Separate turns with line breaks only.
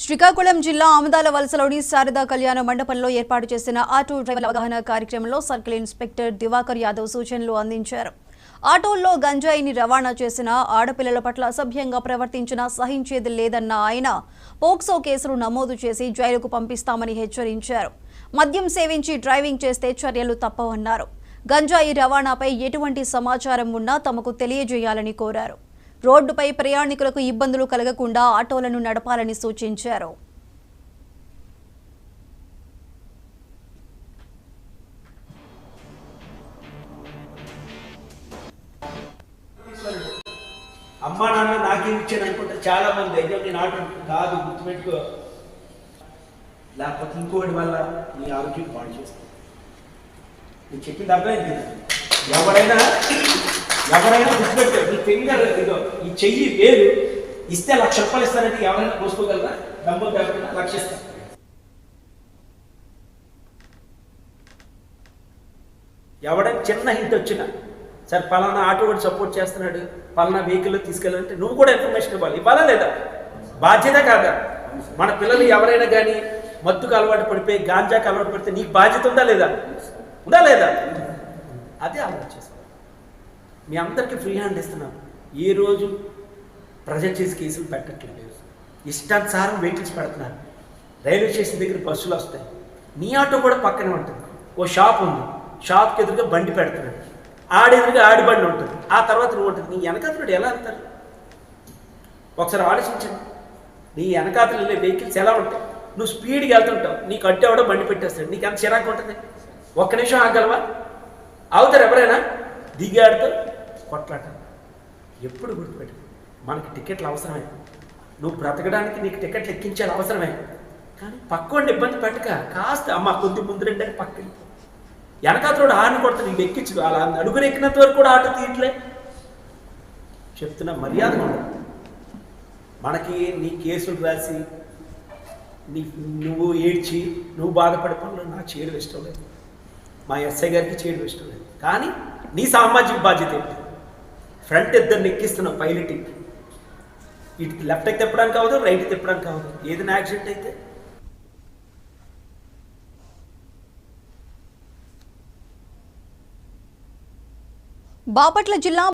శ్రీకాకుళం జిల్లా ఆమదాల వలసలోని శారదా కళ్యాణ మండపంలో ఏర్పాటు చేసిన ఆటో డ్రైవర్ల అవగాహన కార్యక్రమంలో సర్కిల్ ఇన్స్పెక్టర్ దివాకర్ యాదవ్ సూచనలు అందించారు. ఆటోల్లో గంజాయిని రవాణా చేసిన ఆడపిల్లల పట్ల అసభ్యంగా ప్రవర్తించినా సహించేది లేదన్న ఆయన పోక్సో కేసులు నమోదు చేసి జైలుకు పంపిస్తామని హెచ్చరించారు. మద్యం సేవించి డ్రైవింగ్ చేస్తే చర్యలు తప్పవన్నారు. గంజాయి రవాణాపై ఎటువంటి సమాచారం ఉన్నా తమకు తెలియజేయాలని కోరారు. రోడ్డుపై ప్రయాణికులకు ఇబ్బందులు కలగకుండా ఆటోలను నడపాలని సూచించారు.
అమ్మా నాన్న నాకేం ఇచ్చాను అనుకుంటే చాలా మంది అయితే నేను ఆటో కాదు, గుర్తుపెట్టుకో, లేకపోతే ఇంకోటి వల్ల నీ ఆరోగ్యం పాడు చేస్తాను. నేను చెప్పింది అర్థమైంది. ఎవరైనా గుర్తుపెట్టారు, నీ ఫింగర్ ఇదో ఈ చెయ్యి వేరు ఇస్తే 1,00,000 రూపాయలు ఇస్తానంటే ఎవరైనా కోసుకోగలరా? డబ్బు కాకుండా 1,00,000 ఇస్తారు. ఎవడైనా చిన్న హింట్ వచ్చినా సరే పలానా ఆటో కూడా సపోర్ట్ చేస్తున్నాడు, పలానా వెహికల్లో తీసుకెళ్ళాలంటే నువ్వు కూడా ఇన్ఫర్మేషన్ ఇవ్వాలి. ఇవ్వాలా లేదా? బాధ్యత కాదా? మన పిల్లలు ఎవరైనా కానీ మత్తుకు అలవాటు పడిపోయి గాంజాకు అలవాటు పడితే నీకు బాధ్యత ఉందా లేదా? అదే ఆలోచిస్తాను. మీ అందరికీ ఫ్రీ హ్యాండ్ ఇస్తున్నాం. ఏ రోజు ప్రజెంట్ చేసి కేసులు పెట్టట్లేదు. ఇష్టానుసారం వెహికల్స్ పెడుతున్నారు. రైల్వే స్టేషన్ దగ్గర బస్సులు వస్తాయి. నీ ఆటో కూడా పక్కనే ఉంటుంది. ఓ షాప్ ఉంది, షాప్కి ఎదురుగా బండి పెడుతున్నాడు, ఆడెదురుగా ఆడి బండి ఉంటుంది, ఆ తర్వాత నువ్వు ఉంటుంది. నీ వెనకాతలు ఎలా వెళ్తారు? ఒకసారి ఆలోచించండి. నీ వెనకాతలు వెళ్ళే వెహికల్స్ ఎలా ఉంటాయి? నువ్వు స్పీడ్గా వెళ్తుంటావు, నీకు అడ్డేవాడో బండి పెట్టేస్తాడు, నీకు ఎంత చిరాకు ఉంటుంది? ఒక్క నిమిషం ఆగలవా? అవుతారు ఎవరైనా? దిగాడుతో కొట్లాట. ఎప్పుడు గుర్తుపెట్టు, మనకి టికెట్లు అవసరమే. నువ్వు బ్రతకడానికి నీకు టికెట్లు ఎక్కించాలి అవసరమే. కానీ పక్కోడిని ఇబ్బంది పెట్టక కాస్త అమ్మ కొద్ది ముందు రెండే పక్కకి వెనకాతోడు ఆడిని కొడతాడు, నీకు ఎక్కించడు. అలా అడుగురు ఎక్కినంత వరకు కూడా ఆటో తీయట్లే. చెప్తున్నా, మర్యాద ఉండదు మనకి. నీ కేసులు రాసి నువ్వు ఏడ్చి నువ్వు బాధపడే పనులు నాకు చేయడం ఇష్టం లేదు, మా ఎస్ఐ గారికి చేయడం ఇష్టం లేదు. కానీ నీ సామాజిక బాధ్యత ఏంటి? ఫ్రంట్ ఇద్దరిని ఎక్కిస్తున్నావు పైలటింగ్. ఇటు లెఫ్ట్కి తిప్పడానికి కావదు, రైట్కి తిప్పడానికి కావదు. ఏదైనా యాక్సిడెంట్ అయితే
బాపట్ల జిల్లా